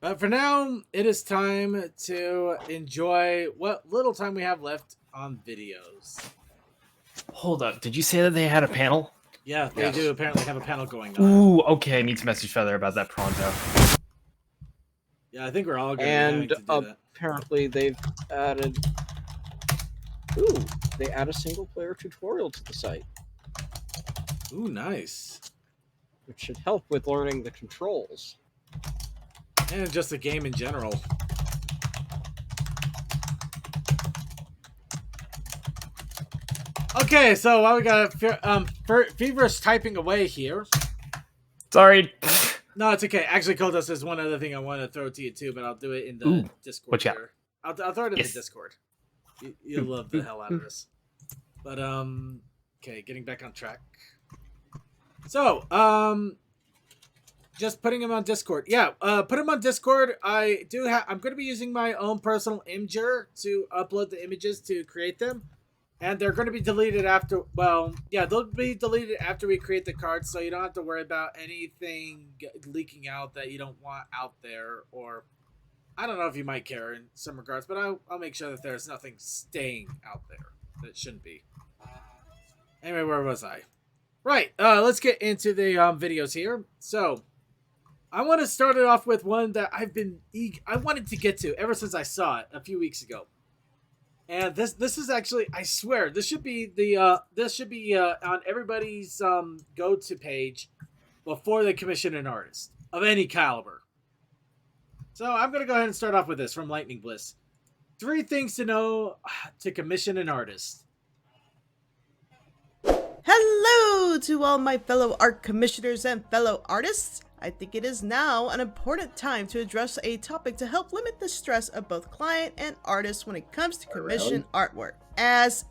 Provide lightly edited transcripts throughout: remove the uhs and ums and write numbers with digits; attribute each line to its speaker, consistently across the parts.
Speaker 1: But for now, it is time to enjoy what little time we have left on videos.
Speaker 2: Hold up. Did you say that they had a panel?
Speaker 1: Yeah, they do apparently have a panel going on.
Speaker 2: Ooh, okay. I need to message Feather about that pronto.
Speaker 1: Yeah, I think we're all going to do that.
Speaker 3: Apparently they've added... Ooh, they add a single-player tutorial to the site.
Speaker 1: Ooh, nice.
Speaker 3: Which should help with learning the controls.
Speaker 1: And just the game in general. Okay, so while we got Fever's typing away here.
Speaker 2: Sorry.
Speaker 1: No, it's okay. Actually, Kodos, there's one other thing I want to throw to you too, but I'll do it in the Discord.
Speaker 2: What you got?
Speaker 1: Here. I'll throw it in the Discord. You'll love the hell out of this. But okay, getting back on track. So just putting him on Discord. Yeah, put him on Discord. I'm going to be using my own personal imager to upload the images to create them. And they're going to be deleted after, well, yeah, they'll be deleted after we create the cards, so you don't have to worry about anything leaking out that you don't want out there, or I don't know if you might care in some regards, but I'll make sure that there's nothing staying out there that shouldn't be. Anyway, where was I? Right, let's get into the videos here. So, I want to start it off with one that I wanted to get to ever since I saw it a few weeks ago. And this is actually, I swear, this should be on everybody's go-to page before they commission an artist of any caliber. So I'm gonna go ahead and start off with this from Lightning Bliss. 3 things to know to commission an artist.
Speaker 4: Hello to all my fellow art commissioners and fellow artists. I think it is now an important time to address a topic to help limit the stress of both client and artist when it comes to commission artwork. As,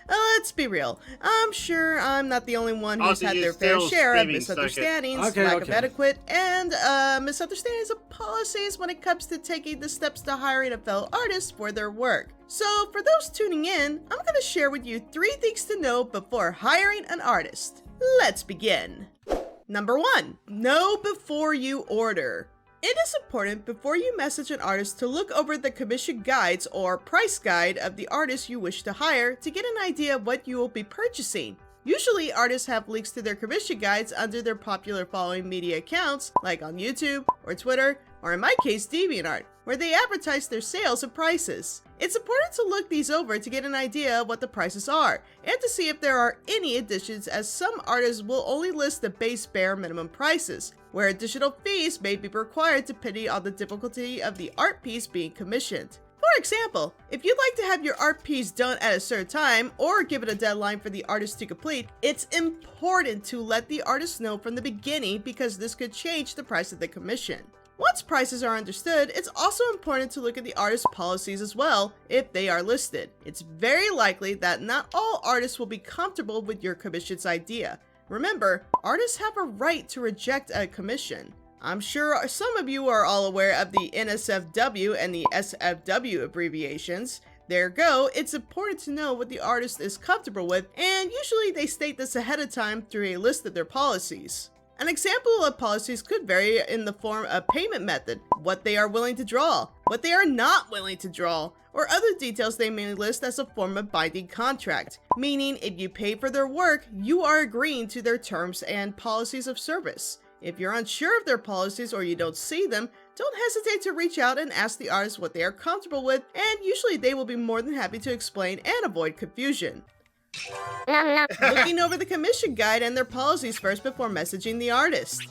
Speaker 4: let's be real, I'm sure I'm not the only one who's had their fair share of misunderstandings, lack of adequate, and misunderstandings of policies when it comes to taking the steps to hiring a fellow artist for their work. So for those tuning in, I'm going to share with you 3 things to know before hiring an artist. Let's begin. Number 1, know before you order. It is important before you message an artist to look over the commission guides or price guide of the artist you wish to hire to get an idea of what you will be purchasing. Usually, artists have links to their commission guides under their popular following media accounts, like on YouTube or Twitter, or in my case, DeviantArt, where they advertise their sales and prices. It's important to look these over to get an idea of what the prices are, and to see if there are any additions, as some artists will only list the base bare minimum prices, where additional fees may be required depending on the difficulty of the art piece being commissioned. For example, if you'd like to have your art piece done at a certain time, or give it a deadline for the artist to complete, it's important to let the artist know from the beginning, because this could change the price of the commission. Once prices are understood, it's also important to look at the artist's policies as well, if they are listed. It's very likely that not all artists will be comfortable with your commission's idea. Remember, artists have a right to reject a commission. I'm sure some of you are all aware of the NSFW and the SFW abbreviations. There you go, it's important to know what the artist is comfortable with, and usually they state this ahead of time through a list of their policies. An example of policies could vary in the form of payment method, what they are willing to draw, what they are not willing to draw, or other details they may list as a form of binding contract, meaning if you pay for their work, you are agreeing to their terms and policies of service. If you're unsure of their policies or you don't see them, don't hesitate to reach out and ask the artist what they are comfortable with, and usually they will be more than happy to explain and avoid confusion. Looking over the commission guide and their policies first before messaging the artist.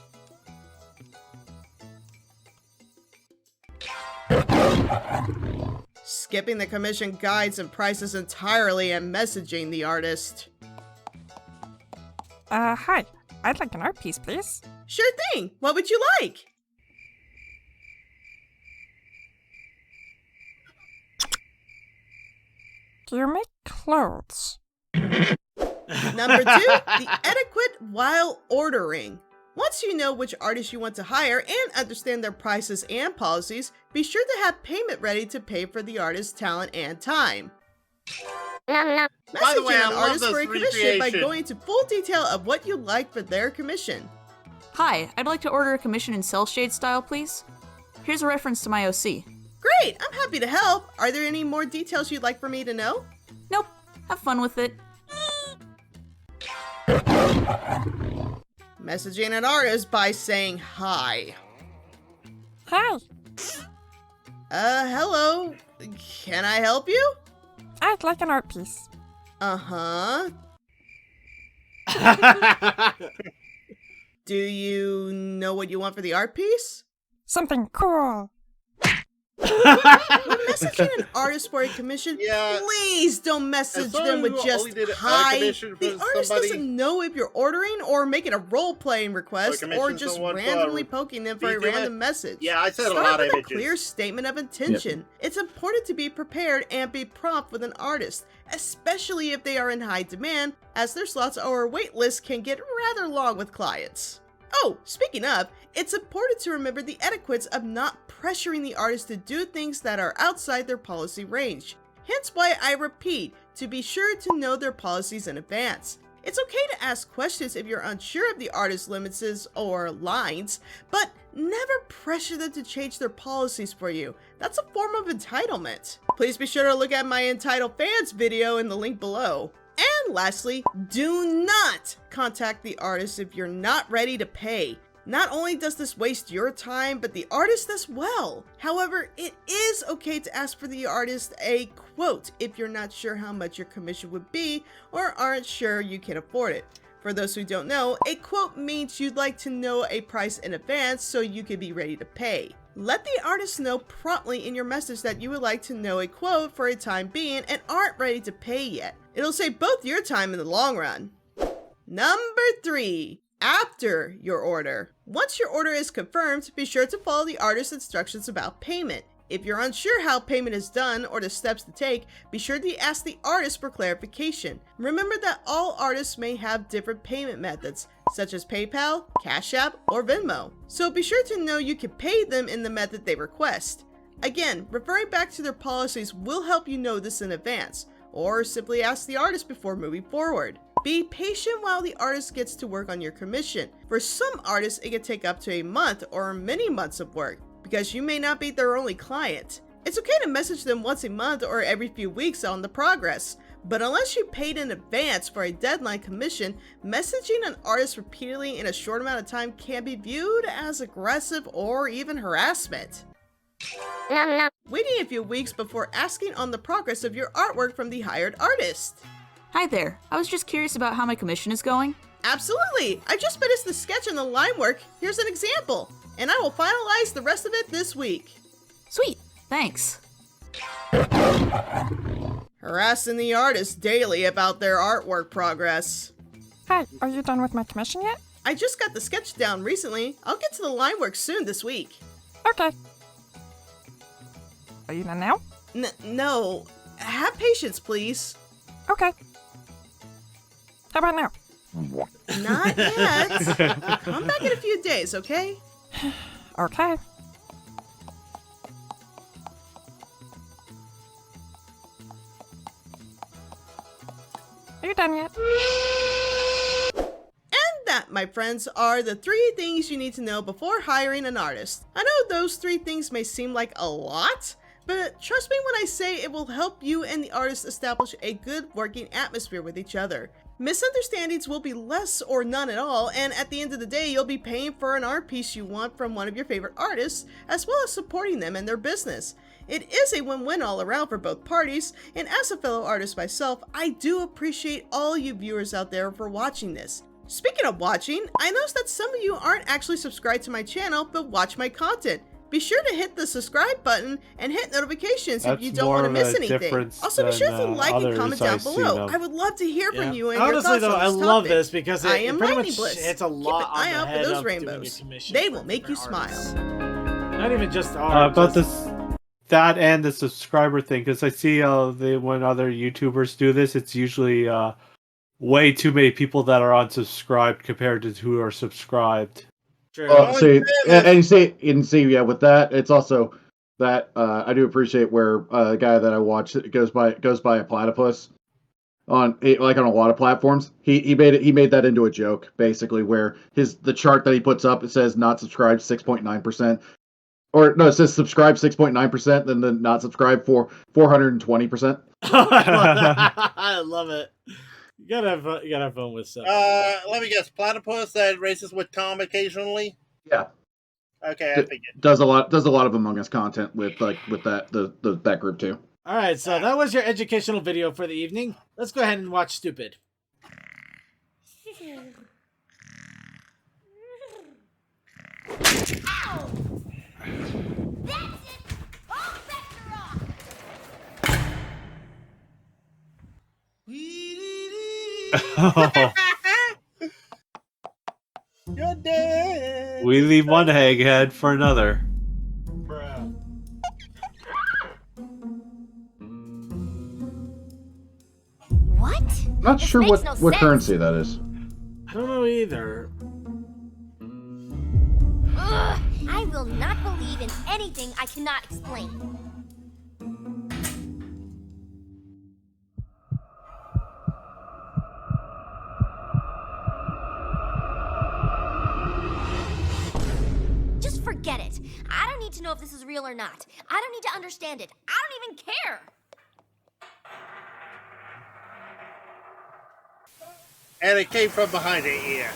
Speaker 4: Skipping the commission guides and prices entirely and messaging the artist.
Speaker 5: Hi. I'd like an art piece, please.
Speaker 4: Sure thing. What would you like?
Speaker 5: Do you make clothes?
Speaker 4: Number 2, the etiquette while ordering. Once you know which artist you want to hire and understand their prices and policies, be sure to have payment ready to pay for the artist's talent and time. Message an artist for a commission by going into full detail of what you like for their commission.
Speaker 6: Hi, I'd like to order a commission in cell shade style, please. Here's a reference to my OC.
Speaker 4: Great, I'm happy to help. Are there any more details you'd like for me to know?
Speaker 6: Nope. Have fun with it.
Speaker 4: Messaging an artist by saying hi.
Speaker 5: Hi,
Speaker 4: Hello. Can I help you?
Speaker 5: I'd like an art piece.
Speaker 4: Uh-huh. Do you know what you want for the art piece?
Speaker 5: Something cool.
Speaker 4: When messaging an artist for a commission,
Speaker 7: Yeah.
Speaker 4: please don't message
Speaker 7: someone
Speaker 4: them with
Speaker 7: who
Speaker 4: just
Speaker 7: only did a
Speaker 4: hi.
Speaker 7: commission
Speaker 4: The
Speaker 7: for
Speaker 4: artist
Speaker 7: somebody-
Speaker 4: doesn't know if you're ordering or making a role-playing request or
Speaker 7: commission
Speaker 4: just
Speaker 7: someone for a
Speaker 4: randomly poking them for a
Speaker 7: video
Speaker 4: random message.
Speaker 7: Yeah, I said a
Speaker 4: Start
Speaker 7: lot of
Speaker 4: with a
Speaker 7: images.
Speaker 4: clear statement of intention. It's important to be prepared and be prompt with an artist, especially if they are in high demand, as their slots or wait lists can get rather long with clients. Oh, speaking of, it's important to remember the etiquettes of not pressuring the artist to do things that are outside their policy range. Hence why I repeat, to be sure to know their policies in advance. It's okay to ask questions if you're unsure of the artist's limits or lines, but never pressure them to change their policies for you. That's a form of entitlement. Please be sure to look at my Entitled Fans video in the link below. And lastly, do not contact the artist if you're not ready to pay. Not only does this waste your time, but the artist as well. However, it is okay to ask for the artist a quote if you're not sure how much your commission would be or aren't sure you can afford it. For those who don't know, a quote means you'd like to know a price in advance so you can be ready to pay. Let the artist know promptly in your message that you would like to know a quote for a time being and aren't ready to pay yet. It'll save both your time in the long run. Number 3. After your order. Once your order is confirmed, be sure to follow the artist's instructions about payment. If you're unsure how payment is done or the steps to take, be sure to ask the artist for clarification. Remember that all artists may have different payment methods, such as PayPal, Cash App, or Venmo. So be sure to know you can pay them in the method they request. Again, referring back to their policies will help you know this in advance, or simply ask the artist before moving forward. Be patient while the artist gets to work on your commission. For some artists, it can take up to a month or many months of work, because you may not be their only client. It's okay to message them once a month or every few weeks on the progress, but unless you paid in advance for a deadline commission, messaging an artist repeatedly in a short amount of time can be viewed as aggressive or even harassment. Waiting a few weeks before asking on the progress of your artwork from the hired artist.
Speaker 6: Hi there. I was just curious about how my commission is going.
Speaker 4: Absolutely! I just finished the sketch and the line work. Here's an example, and I will finalize the rest of it this week.
Speaker 6: Sweet. Thanks.
Speaker 4: Harassing the artist daily about their artwork progress.
Speaker 5: Hi, are you done with my commission yet?
Speaker 4: I just got the sketch down recently. I'll get to the line work soon this week.
Speaker 5: Okay. Are you done now?
Speaker 4: No. Have patience, please.
Speaker 5: Okay. How about now?
Speaker 4: Not yet. Come back in a few days, okay?
Speaker 5: Okay. Are you done yet?
Speaker 4: And that, my friends, are the 3 things you need to know before hiring an artist. I know those 3 things may seem like a lot, but trust me when I say it will help you and the artist establish a good working atmosphere with each other. Misunderstandings will be less or none at all, and at the end of the day, you'll be paying for an art piece you want from one of your favorite artists, as well as supporting them in their business. It is a win-win all around for both parties, and as a fellow artist myself, I do appreciate all you viewers out there for watching this. Speaking of watching, I noticed that some of you aren't actually subscribed to my channel, but watch my content. Be sure to hit the subscribe button and hit notifications if you don't want to miss anything. Also, be sure to like and comment down below. I would love to hear from you and your
Speaker 1: Honestly,
Speaker 4: thoughts
Speaker 1: though,
Speaker 4: on
Speaker 1: I
Speaker 4: this
Speaker 1: love
Speaker 4: topic.
Speaker 1: this because
Speaker 4: I
Speaker 1: it
Speaker 4: am
Speaker 1: pretty
Speaker 4: Lightning
Speaker 1: much
Speaker 4: Bliss.
Speaker 1: it's a
Speaker 4: Keep
Speaker 1: lot
Speaker 4: an eye
Speaker 1: on
Speaker 4: out
Speaker 1: the
Speaker 4: for
Speaker 1: head
Speaker 4: those
Speaker 1: of doing a
Speaker 4: rainbows.
Speaker 1: commission
Speaker 4: They
Speaker 1: for
Speaker 4: will make you
Speaker 1: different artists.
Speaker 4: smile.
Speaker 1: Not even just art.
Speaker 8: But
Speaker 1: just-
Speaker 8: that and the subscriber thing, because I see when other YouTubers do this, it's usually way too many people that are unsubscribed compared to who are subscribed.
Speaker 1: True.
Speaker 7: See, and you see, yeah, with that, it's also that I do appreciate where a guy that I watch goes by a platypus on a lot of platforms. He made that into a joke basically, where the chart that he puts up, it says not subscribed 6.9%. or no, it says subscribe 6.9%, then the not subscribe for 420%.
Speaker 1: I love it. You gotta have fun with stuff.
Speaker 9: Let me guess. Platypus that races with Tom occasionally.
Speaker 7: Yeah,
Speaker 9: Okay, I figured.
Speaker 7: does a lot of Among Us content with that group too.
Speaker 1: All right, so that was your educational video for the evening. Let's go ahead and watch Stupid.
Speaker 9: You're dead.
Speaker 8: We leave one egghead for another.
Speaker 9: Bruh.
Speaker 10: What?
Speaker 7: Not
Speaker 10: This
Speaker 7: sure
Speaker 10: makes
Speaker 7: what
Speaker 10: no
Speaker 7: what
Speaker 10: sense.
Speaker 7: currency that is.
Speaker 1: I don't know either.
Speaker 10: Ugh, I will not believe in anything I cannot explain. Just forget it. I don't need to know if this is real or not. I don't need to understand it. I don't even care.
Speaker 9: And it came from behind her ear.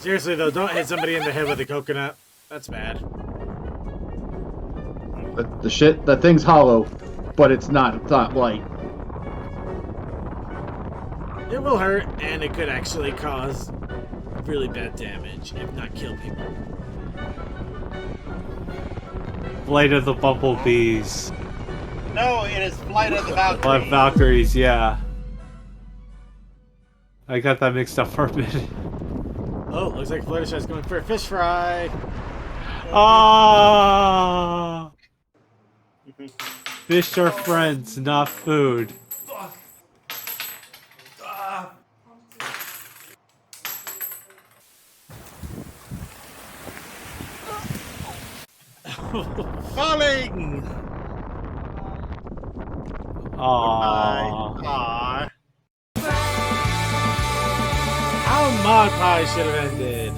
Speaker 1: Seriously though, don't hit somebody in the head with a coconut. That's bad.
Speaker 7: The thing's hollow, but it's not light.
Speaker 1: It will hurt, and it could actually cause really bad damage, if not kill people.
Speaker 8: Flight of the Bumblebees.
Speaker 9: No, it is Flight of the
Speaker 8: Flight
Speaker 9: Valkyrie.
Speaker 8: of Valkyries, yeah. I got that mixed up for a minute.
Speaker 1: Oh, looks like Fluttershy's going for a fish fry.
Speaker 8: Ah! Fish are friends, not food.
Speaker 9: Falling!
Speaker 8: Aww.
Speaker 9: Aww.
Speaker 1: How Mod Pie should have ended.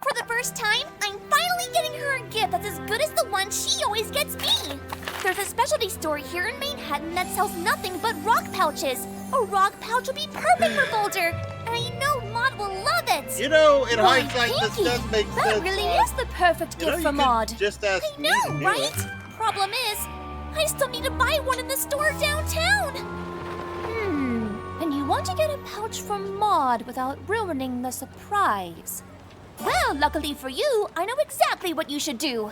Speaker 10: For the first time, I'm finally getting her a gift that's as good as the one she always gets me. There's a specialty store here in Manhattan that sells nothing but rock pouches. A rock pouch would be perfect for Boulder, and I know Maud will love it.
Speaker 9: You know, in
Speaker 10: Why,
Speaker 9: hindsight, this
Speaker 10: Pinky,
Speaker 9: does make
Speaker 10: that
Speaker 9: sense.
Speaker 10: really is the perfect
Speaker 9: You know,
Speaker 10: gift
Speaker 9: you
Speaker 10: for
Speaker 9: could
Speaker 10: Maud.
Speaker 9: just ask
Speaker 10: I
Speaker 9: me to
Speaker 10: know,
Speaker 9: do
Speaker 10: right?
Speaker 9: it.
Speaker 10: Problem is, I still need to buy one in the store downtown. And you want to get a pouch for Maud without ruining the surprise. Well, luckily for you, I know exactly what you should do.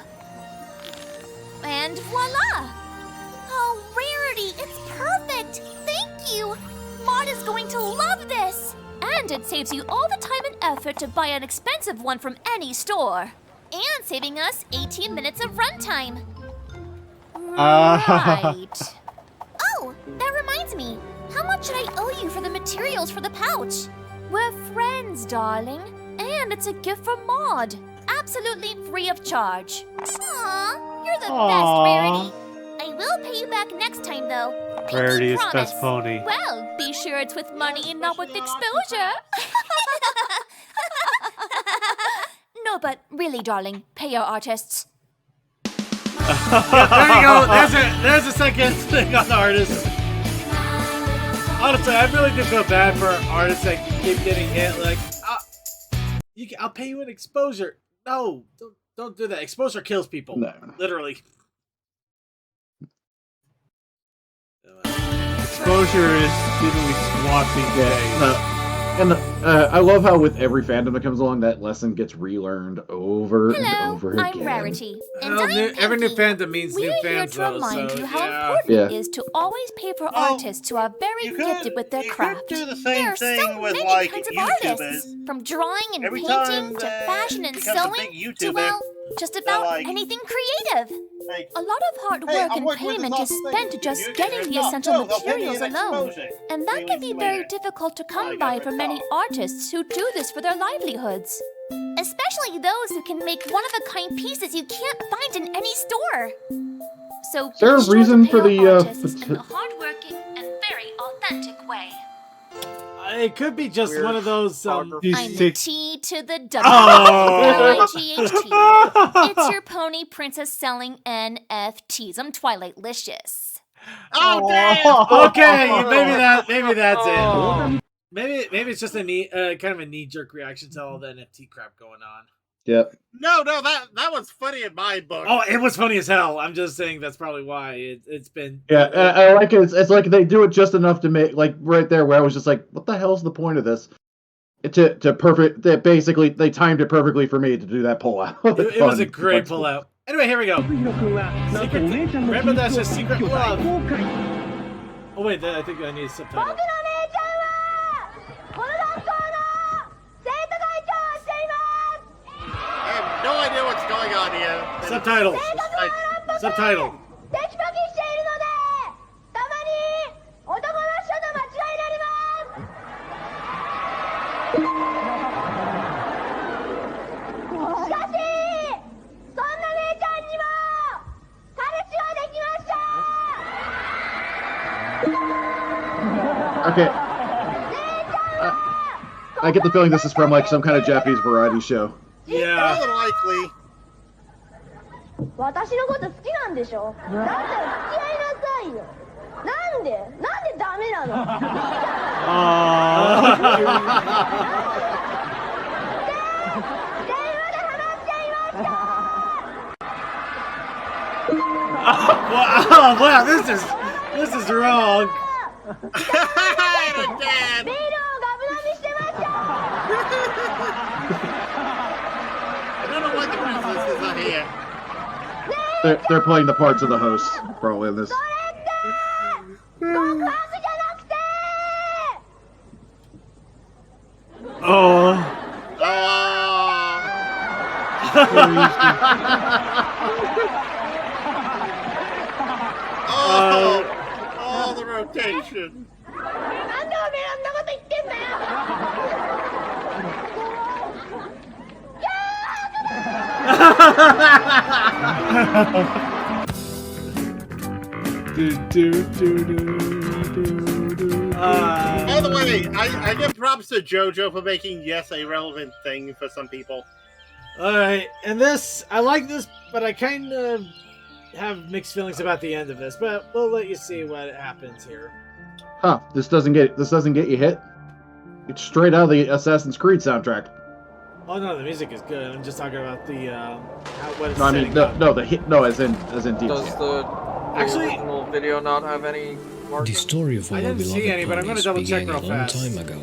Speaker 10: And voila! Oh, Rarity, it's perfect! Thank you! Maud is going to love this! And it saves you all the time and effort to buy an expensive one from any store. And saving us 18 minutes of runtime. Right. Oh, that reminds me. How much should I owe you for the materials for the pouch? We're friends, darling. And it's a gift from Maud. Absolutely free of charge. Aw, you're the best, Rarity. I will pay you back next time, though. Pinky
Speaker 8: Rarity is
Speaker 10: promise.
Speaker 8: best pony.
Speaker 10: Well, be sure it's with money and not with exposure. No, but really, darling, pay our artists.
Speaker 1: There you go. There's a second thing on the artists. Honestly, I really do feel bad for artists that keep getting hit. Like, I'll pay you an exposure. No, don't do that. Exposure kills people.
Speaker 7: No.
Speaker 1: Literally.
Speaker 8: Exposure is diddly swampy day.
Speaker 7: No. And I love how with every fandom that comes along, that lesson gets relearned over and
Speaker 10: Hello,
Speaker 7: over again.
Speaker 10: I'm Rarity. And
Speaker 1: Well,
Speaker 10: I'm
Speaker 1: every new
Speaker 10: Pinky.
Speaker 1: fandom means
Speaker 10: We're
Speaker 1: new
Speaker 10: here
Speaker 1: fans,
Speaker 10: to
Speaker 1: though.
Speaker 10: remind
Speaker 1: So,
Speaker 10: you how
Speaker 1: yeah.
Speaker 10: important
Speaker 7: Yeah.
Speaker 10: it is to always pay for
Speaker 9: Oh,
Speaker 10: artists who are very
Speaker 9: you could-
Speaker 10: gifted with their
Speaker 9: you could
Speaker 10: craft.
Speaker 9: do the same
Speaker 10: There are
Speaker 9: thing
Speaker 10: so
Speaker 9: with,
Speaker 10: many
Speaker 9: like,
Speaker 10: kinds of
Speaker 9: YouTubers.
Speaker 10: artists, from drawing and
Speaker 9: Every
Speaker 10: painting
Speaker 9: time
Speaker 10: to
Speaker 9: that
Speaker 10: fashion and
Speaker 9: becomes a
Speaker 10: sewing
Speaker 9: big
Speaker 10: to,
Speaker 9: YouTuber,
Speaker 10: well, just about
Speaker 9: like,
Speaker 10: anything creative.
Speaker 9: Like,
Speaker 10: A lot of hard
Speaker 9: hey,
Speaker 10: work
Speaker 9: I'm
Speaker 10: and
Speaker 9: working with this
Speaker 10: payment is
Speaker 9: awesome
Speaker 10: spent
Speaker 9: thing.
Speaker 10: just
Speaker 9: You
Speaker 10: getting
Speaker 9: get
Speaker 10: the
Speaker 9: it.
Speaker 10: essential
Speaker 9: No, they'll pay me
Speaker 10: materials
Speaker 9: an
Speaker 10: alone.
Speaker 9: exposure.
Speaker 10: And that can be
Speaker 9: Release
Speaker 10: very
Speaker 9: later.
Speaker 10: difficult to
Speaker 9: I
Speaker 10: come
Speaker 9: got
Speaker 10: by
Speaker 9: it
Speaker 10: for many
Speaker 9: myself.
Speaker 10: artists who do this for their livelihoods. Especially those who can make one-of-a-kind pieces you can't find in any store. So
Speaker 7: Is there
Speaker 10: be
Speaker 7: a
Speaker 10: sure
Speaker 7: reason
Speaker 10: to pay
Speaker 7: for
Speaker 10: our
Speaker 7: the,
Speaker 10: artists in a hardworking and very authentic way.
Speaker 1: It could be just
Speaker 3: Weird
Speaker 1: one of those.
Speaker 8: These
Speaker 10: I'm the
Speaker 8: six-
Speaker 10: T to the W.
Speaker 1: Oh.
Speaker 10: L-I-G-H-T. It's your pony princess selling NFTs. I'm Twilight-licious.
Speaker 9: Oh, damn!
Speaker 1: Okay, maybe that's it. Maybe it's just a kind of a knee-jerk reaction to all the NFT crap going on.
Speaker 7: Yep.
Speaker 9: No, that was funny in my book.
Speaker 1: Oh, it was funny as hell. I'm just saying that's probably why it's been.
Speaker 7: Yeah, I like it. It's like they do it just enough to make, like, right there where I was just like, what the hell's the point of this? To perfect that basically they timed it perfectly for me to do that pullout.
Speaker 1: It was a great pullout. Anyway, here we go. Remember that's just secret love. Oh wait, I think I need a subtitle.
Speaker 9: I have no idea what's going on here.
Speaker 1: Subtitle. Subtitle.
Speaker 7: Okay. I get the feeling this is from like some kind of Japanese variety show.
Speaker 1: Yeah.
Speaker 9: More than likely.
Speaker 11: 私のこと好きなんでしょだったら付き合いなさいよなんでダメなの
Speaker 1: Wow, wow, this is wrong.
Speaker 9: Dad.
Speaker 11: ビールをガブ飲みしてました
Speaker 9: I don't know why the princess is not here.
Speaker 7: They're playing the parts of the hosts probably in this.
Speaker 11: 告白じゃなくて
Speaker 8: Oh.
Speaker 9: Oh, the rotation.
Speaker 11: なんでおめえあんなこと言ってんだよ
Speaker 9: By the way, I give props to JoJo for making yes a relevant thing for some people.
Speaker 1: Alright, and this, I like this, but I kind of have mixed feelings about the end of this, but we'll let you see what happens here.
Speaker 7: Huh? This doesn't get you hit. It's straight out of the Assassin's Creed soundtrack.
Speaker 1: Oh no, the music is good. I'm just talking about the what it's
Speaker 7: No, I mean
Speaker 1: setting up.
Speaker 7: no, the hit. No, as in deep.
Speaker 3: Does the
Speaker 1: Actually-
Speaker 3: original video not have any
Speaker 12: The
Speaker 3: markings?
Speaker 12: story of
Speaker 1: I
Speaker 12: our
Speaker 1: didn't
Speaker 12: beloved
Speaker 1: see any, but I'm gonna
Speaker 12: ponies
Speaker 1: double check
Speaker 12: began a
Speaker 1: real
Speaker 12: long
Speaker 1: fast.
Speaker 12: time ago,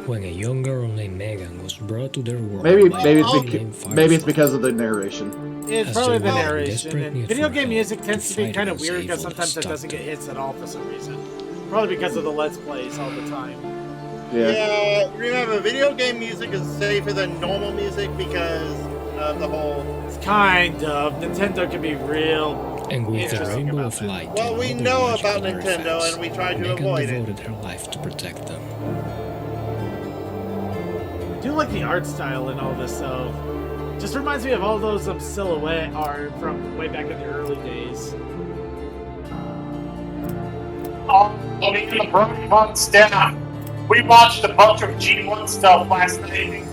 Speaker 12: when a young girl named Megan was brought to their world
Speaker 7: Maybe
Speaker 12: by
Speaker 7: maybe
Speaker 12: a
Speaker 7: it's
Speaker 12: boy
Speaker 7: because,
Speaker 12: named
Speaker 7: maybe it's
Speaker 12: Firefly.
Speaker 7: because of the narration.
Speaker 1: It's
Speaker 12: As
Speaker 1: probably
Speaker 12: they
Speaker 1: the
Speaker 12: were in
Speaker 1: narration.
Speaker 12: desperate
Speaker 1: And
Speaker 12: need
Speaker 1: video
Speaker 12: for
Speaker 1: game
Speaker 12: help
Speaker 1: music
Speaker 12: to
Speaker 1: tends to be
Speaker 12: fight
Speaker 1: kind of
Speaker 12: against
Speaker 1: weird because
Speaker 12: evil
Speaker 1: sometimes
Speaker 12: that
Speaker 1: it doesn't
Speaker 12: stalked
Speaker 1: get hits at all for some reason. Probably because of the Let's Plays all the time.
Speaker 7: Yeah.
Speaker 9: Remember, video game music is safer than normal music because of the whole.
Speaker 1: It's kind of. Nintendo can be real.
Speaker 12: And with the
Speaker 1: Interesting
Speaker 12: rainbow
Speaker 1: about
Speaker 12: of
Speaker 1: that.
Speaker 12: light
Speaker 9: Well,
Speaker 12: and
Speaker 9: we
Speaker 12: other
Speaker 9: know
Speaker 12: magical
Speaker 9: about Nintendo,
Speaker 12: artifacts,
Speaker 9: and we try to
Speaker 12: Megan
Speaker 9: avoid it.
Speaker 12: devoted her life to protect them.
Speaker 1: I do like the art style and all this though. Just reminds me of all those silhouette art from way back in the early days.
Speaker 13: Me and the Brony Buns down. We watched a bunch of G1 stuff last night.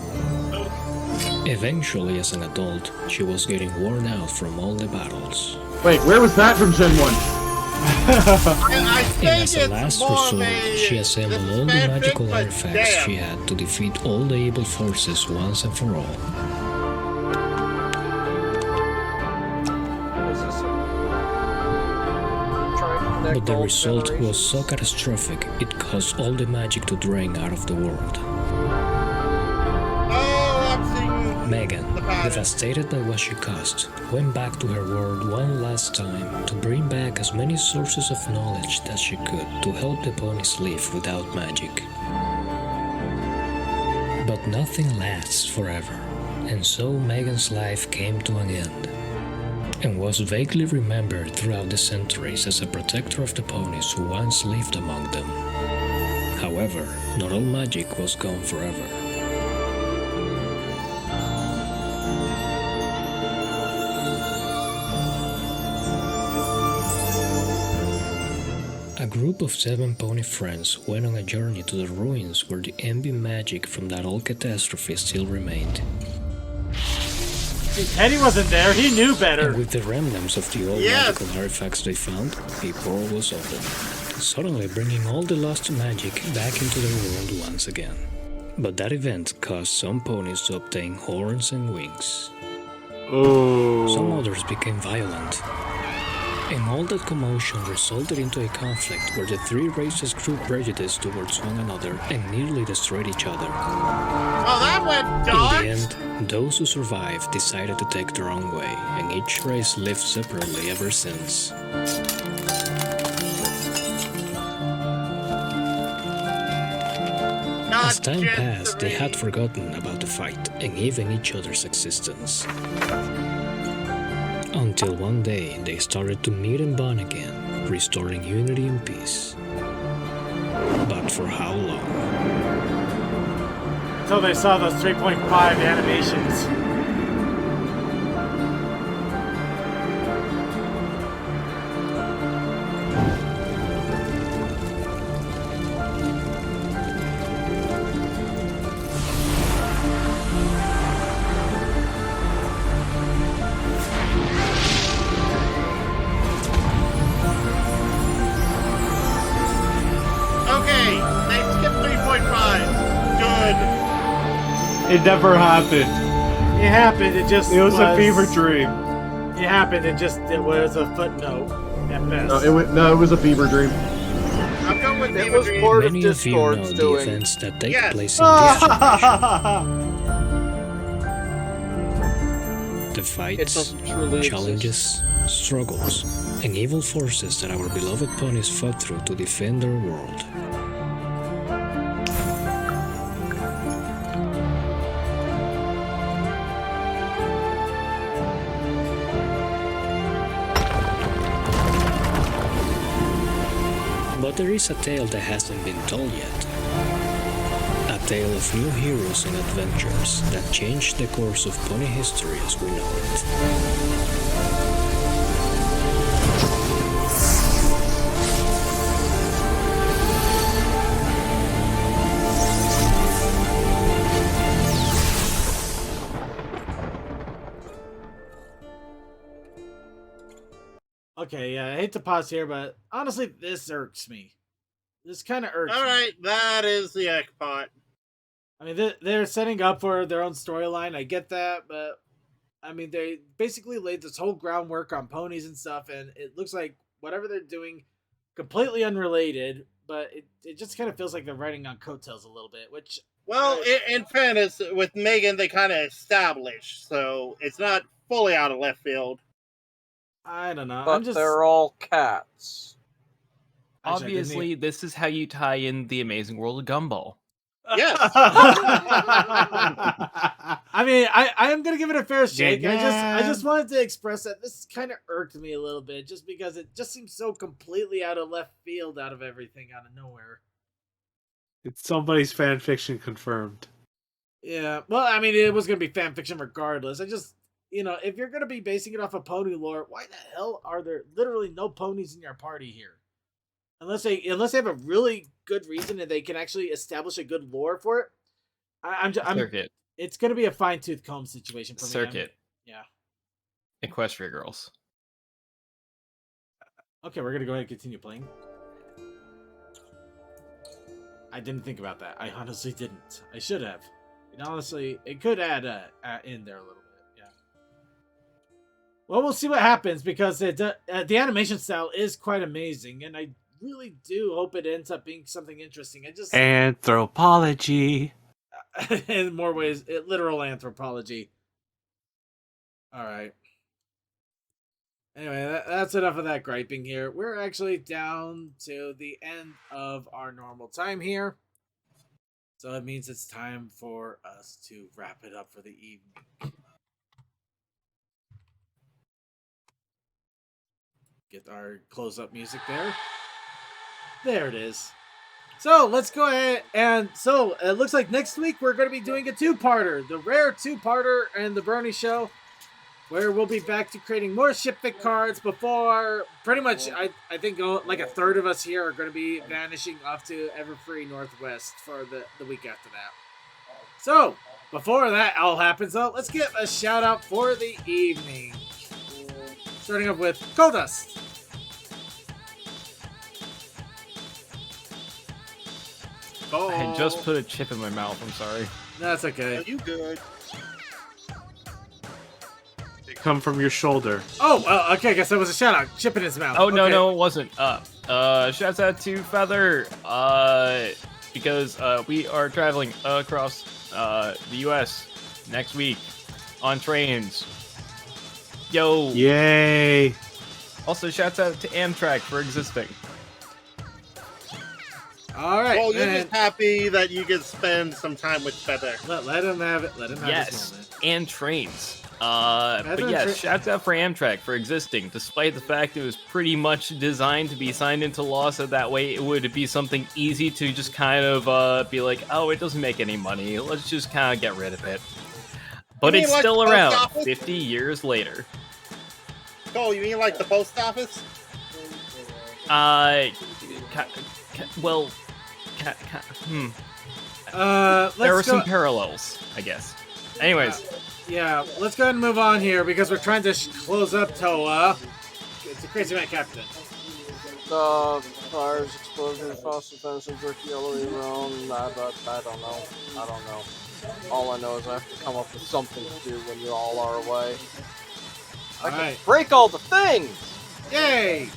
Speaker 12: Eventually, as an adult, she was getting worn out from all the battles.
Speaker 7: Wait, where was that from Gen 1?
Speaker 9: I
Speaker 12: And
Speaker 9: think
Speaker 12: as a
Speaker 9: it's
Speaker 12: last
Speaker 9: more of
Speaker 12: resort,
Speaker 9: a-
Speaker 12: she assembled
Speaker 9: this is
Speaker 12: all the
Speaker 9: fanfic,
Speaker 12: magical
Speaker 9: but
Speaker 12: artifacts
Speaker 9: damn.
Speaker 12: she had to defeat all the evil forces once and for all. But the result was so catastrophic, it caused all the magic to drain out of the world.
Speaker 9: Oh, I'm seeing
Speaker 12: Megan,
Speaker 9: the pattern.
Speaker 12: devastated by what she caused, went back to her world one last time to bring back as many sources of knowledge that she could to help the ponies live without magic. But nothing lasts forever, and so Megan's life came to an end. and was vaguely remembered throughout the centuries as a protector of the ponies who once lived among them. However, not all magic was gone forever. A group of 7 pony friends went on a journey to the ruins where the envy magic from that old catastrophe still remained.
Speaker 1: See, Teddy wasn't there. He knew better.
Speaker 12: And with the remnants of the old magical artifacts they found, a portal was opened, suddenly bringing all the lost magic back into the world once again. But that event caused some ponies to obtain horns and wings. Some others became violent. And all that commotion resulted into a conflict where the 3 races grew prejudice towards one another and nearly destroyed each other.
Speaker 9: Well, that went dark.
Speaker 12: In the end, those who survived decided to take their own way, and each race lived separately ever since. As time passed, they had forgotten about the fight and even each other's existence. Until one day, they started to meet and bond again, restoring unity and peace. But for how long?
Speaker 1: Until they saw those 3.5 animations.
Speaker 9: Okay, they skipped 3.5. Good.
Speaker 8: It never happened.
Speaker 1: It happened. It just
Speaker 8: It was a fever dream.
Speaker 1: It happened. It was a footnote at best.
Speaker 7: No, it was a fever dream.
Speaker 9: I'm going with
Speaker 3: It
Speaker 9: fever
Speaker 3: was
Speaker 9: dream.
Speaker 3: part of
Speaker 12: Many of you know
Speaker 3: Discord's
Speaker 12: the
Speaker 3: doing.
Speaker 12: events that take
Speaker 9: Yes.
Speaker 12: place in this generation. The
Speaker 3: It
Speaker 12: fights,
Speaker 3: doesn't truly
Speaker 12: challenges, struggles, and evil forces that our beloved ponies fought through to defend their world. But there is a tale that hasn't been told yet. A tale of new heroes and adventures that changed the course of pony history as we know it.
Speaker 1: Okay, yeah, I hate to pause here, but honestly, this irks me. This kind of irks
Speaker 9: All
Speaker 1: me.
Speaker 9: right, that is the egg pot.
Speaker 1: I mean, they're setting up for their own storyline. I get that, but I mean, they basically laid this whole groundwork on ponies and stuff, and it looks like whatever they're doing, completely unrelated. But it just kind of feels like they're riding on coattails a little bit, which.
Speaker 9: Well, in fairness, with Megan, they kind of established, so it's not fully out of left field.
Speaker 1: I don't know.
Speaker 3: But they're all cats.
Speaker 1: Actually, I didn't
Speaker 2: Obviously, this is how you tie in the Amazing World of Gumball.
Speaker 9: Yes.
Speaker 1: I mean, I am gonna give it a fair shake. I just wanted to express that this kind of irked me a little bit, just because it just seems so completely out of left field, out of everything, out of nowhere.
Speaker 8: It's somebody's fan fiction confirmed.
Speaker 1: Yeah, well, I mean, it was gonna be fan fiction regardless. I just, if you're gonna be basing it off of pony lore, why the hell are there literally no ponies in your party here? Unless they have a really good reason and they can actually establish a good lore for it. I'm
Speaker 2: Circuit.
Speaker 1: It's gonna be a fine tooth comb situation for me.
Speaker 2: Circuit.
Speaker 1: Yeah.
Speaker 2: Equestria Girls.
Speaker 1: Okay, we're gonna go ahead and continue playing. I didn't think about that. I honestly didn't. I should have. It could add in there a little bit. Yeah. Well, we'll see what happens because the animation style is quite amazing, and I really do hope it ends up being something interesting. I just
Speaker 8: Anthropology.
Speaker 1: in more ways, literal anthropology. All right. Anyway, that's enough of that griping here. We're actually down to the end of our normal time here. So it means it's time for us to wrap it up for the evening. get our close-up music there. There it is. So let's go ahead and so it looks like next week we're going to be doing a two-parter, the rare two-parter and the Brony show, where we'll be back to creating more ship fit cards before pretty much I think like a third of us here are going to be vanishing off to Everfree Northwest for the week after that. So before that all happens though, let's get a shout out for the evening. Starting off with Goldust.
Speaker 2: I just put a chip in my mouth. I'm sorry.
Speaker 1: That's okay.
Speaker 9: Are you good?
Speaker 8: They come from your shoulder.
Speaker 1: Oh, okay. I guess that was a shout out. Chip in his mouth.
Speaker 2: Oh no,
Speaker 1: Okay.
Speaker 2: no, it wasn't. Shouts out to Feather. Because we are traveling across the U.S. next week on trains. Yo.
Speaker 8: Yay!
Speaker 2: Also, shouts out to Amtrak for existing.
Speaker 1: All right.
Speaker 9: Well, you're
Speaker 1: man.
Speaker 9: just happy that you can spend some time with Feather.
Speaker 1: Let him have it. Let him have his
Speaker 2: Yes,
Speaker 1: moment.
Speaker 2: and trains. But
Speaker 1: and
Speaker 2: yes, shouts out for Amtrak for existing, despite the fact it was pretty much designed to be signed into law, so that way it would be something easy to just kind of be like, oh, it doesn't make any money, let's just kind of get rid of it. But
Speaker 9: You mean
Speaker 2: it's
Speaker 9: like
Speaker 2: still
Speaker 9: the post
Speaker 2: around,
Speaker 9: office?
Speaker 2: 50 years later.
Speaker 9: Cole, you mean like the post office?
Speaker 2: Well,
Speaker 1: Let's
Speaker 2: there are
Speaker 1: go.
Speaker 2: some parallels, I guess. Anyways,
Speaker 1: Yeah, let's go ahead and move on here because we're trying to close up Toa. It's a crazy man captain.
Speaker 3: Fires, explosions, fossil fences, jerky, yellowy roan. I don't know. I don't know. All I know is I have to come up with something to do when you all are away. I can
Speaker 1: Alright.
Speaker 3: break all the things!
Speaker 1: Yay!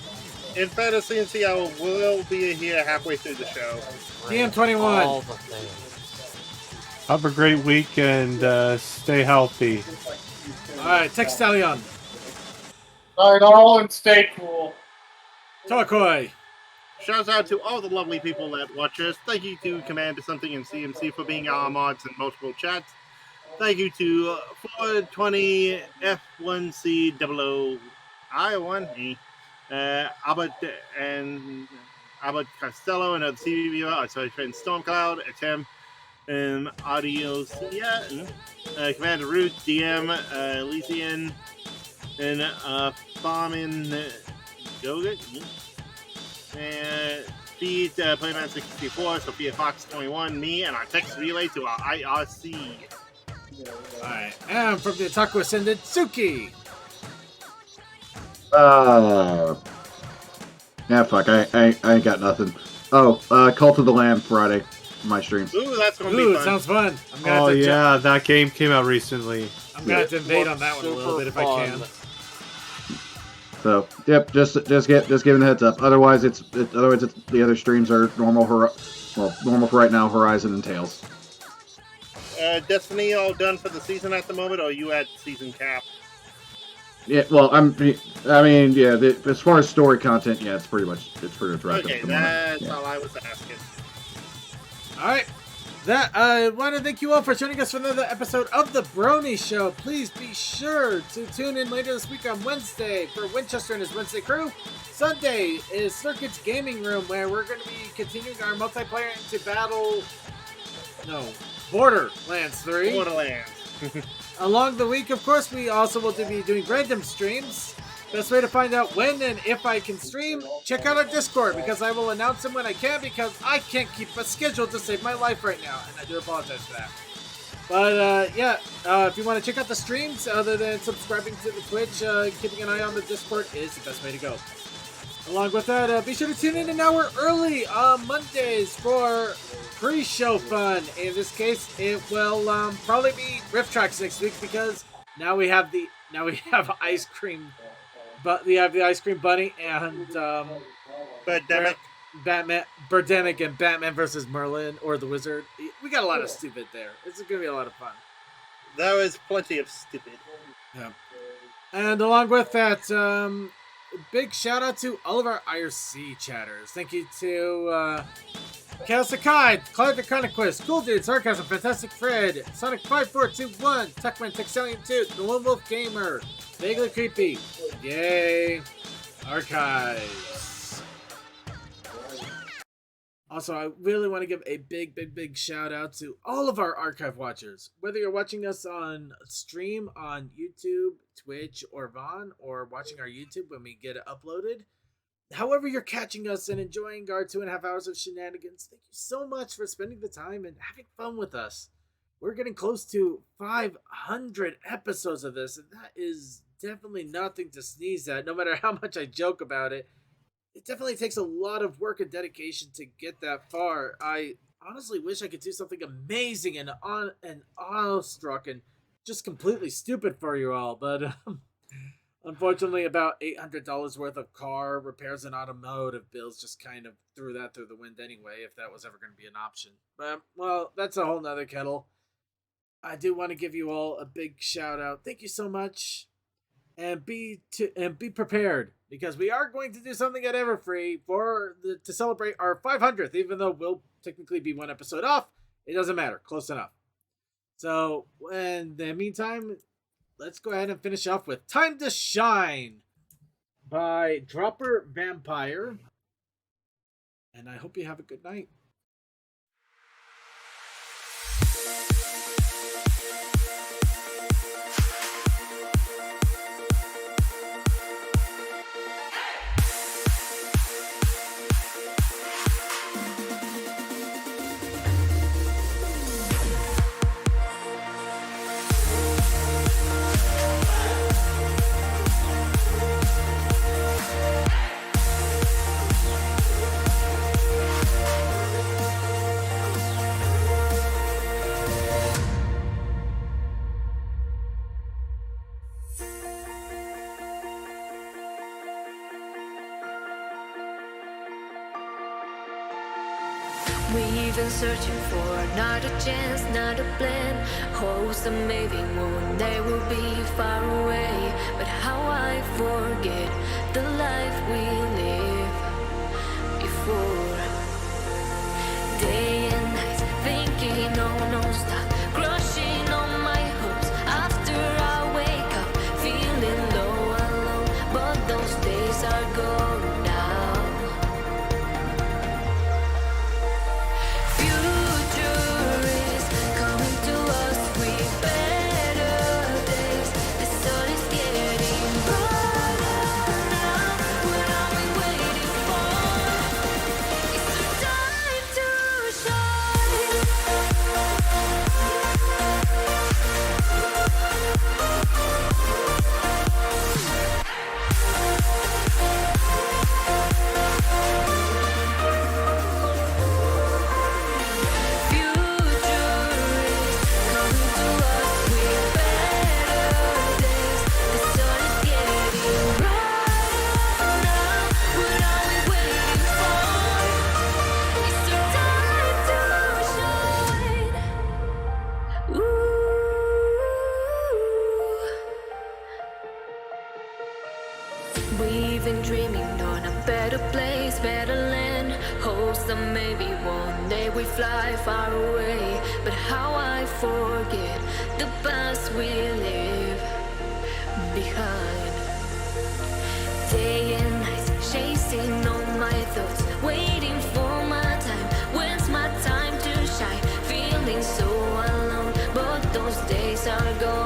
Speaker 9: In Fantasy and I will be here halfway through the show.
Speaker 1: DM21.
Speaker 3: All the things.
Speaker 8: Have a great week and stay healthy.
Speaker 1: Alright, Textalion.
Speaker 13: Night all and stay cool.
Speaker 1: Tokoi.
Speaker 9: Shouts out to all the lovely people that watch us. Thank you to Commander Something and CMC for being our mods in multiple chats. Thank you to 420 F1C00I1, Albert and Albert Costello, another CV viewer, our friend Stormcloud, Atem, Audiocia, Commander Root, DM, Elysian, and Farmin Gogat. Feed Playman 64, Sophia Fox 21, me, and our text relay to our IRC.
Speaker 1: Alright, and from the Otaku Ascended, Suki.
Speaker 7: Yeah, fuck. I ain't got nothing. Oh, Cult of the Lamb Friday for my streams.
Speaker 9: Ooh, that's gonna
Speaker 1: Ooh,
Speaker 9: be
Speaker 1: it
Speaker 9: fun.
Speaker 1: sounds fun. I'm gonna
Speaker 8: Oh
Speaker 1: have to
Speaker 8: yeah, that game came out recently.
Speaker 1: I'm gonna have to invade on that one a little bit if I can.
Speaker 7: So, yep, just giving a heads up. Otherwise, it's the other streams are normal. Normal for right now. Horizon and Tails.
Speaker 9: Destiny all done for the season at the moment, or are you at season cap?
Speaker 7: Yeah, well, I mean, yeah. As far as story content, yeah, it's pretty much wrapped up
Speaker 9: Okay,
Speaker 7: at the moment.
Speaker 9: that's
Speaker 7: Yeah.
Speaker 9: all I was asking.
Speaker 1: Alright. I want to thank you all for joining us for another episode of The Brony Show. Please be sure to tune in later this week on Wednesday for Winchester and his Wednesday crew. Sunday is Circuit's Gaming Room, where we're going to be continuing our multiplayer into Borderlands 3.
Speaker 9: Borderlands.
Speaker 1: Along the week, of course, we also will be doing random streams. Best way to find out when and if I can stream, check out our Discord, because I will announce them when I can, because I can't keep a schedule to save my life right now, and I do apologize for that. But, if you want to check out the streams, other than subscribing to the Twitch, keeping an eye on the Discord is the best way to go. Along with that, be sure to tune in an hour early on Mondays for pre-show fun. In this case, it will probably be Rift Tracks next week, because now we have ice cream. But we have the Ice Cream Bunny and Birdemic and Batman versus Merlin or the Wizard. We got a lot of stupid there. It's gonna be a lot of fun.
Speaker 9: There is plenty of stupid.
Speaker 1: Yeah. And along with that, big shout out to all of our IRC chatters. Thank you to Chaos Sakai, Clyde the Conquest, Cool Dude, Sarcasm, Fantastic Fred, Sonic5421, Techman, Texalion2, The Lone Wolf Gamer, Vaguely Creepy, yay, Archives. Also, I really want to give a big shout out to all of our archive watchers. Whether you're watching us on stream on YouTube, Twitch, or Vaughn, or watching our YouTube when we get it uploaded. However you're catching us and enjoying our 2.5 hours of shenanigans, thank you so much for spending the time and having fun with us. We're getting close to 500 episodes of this, and that is definitely nothing to sneeze at, no matter how much I joke about it. It definitely takes a lot of work and dedication to get that far. I honestly wish I could do something amazing and awestruck and just completely stupid for you all, but unfortunately, about $800 worth of car repairs and automotive bills just kind of threw that through the wind anyway, if that was ever going to be an option. But, well, that's a whole nother kettle. I do want to give you all a big shout out. Thank you so much. And be prepared, because we are going to do something at Everfree to celebrate our 500th, even though we'll technically be one episode off. It doesn't matter. Close enough. So, in the meantime, let's go ahead and finish off with Time to Shine by Dropper Vampire. And I hope you have a good night.
Speaker 14: We've been searching for another chance, not a plan. Hopes that maybe one day we'll be far away. But how I forget the life we lived before. Day and night thinking, no, no, stop. Crushing on my hopes after I wake up, feeling low alone. But those days are gone now. We've been dreaming on a better place, better land. Hopes that maybe one day we fly far away. But how I forget the past we live behind. Day and night chasing all my thoughts, waiting for my time. When's my time to shine? Feeling so alone, but those days are gone.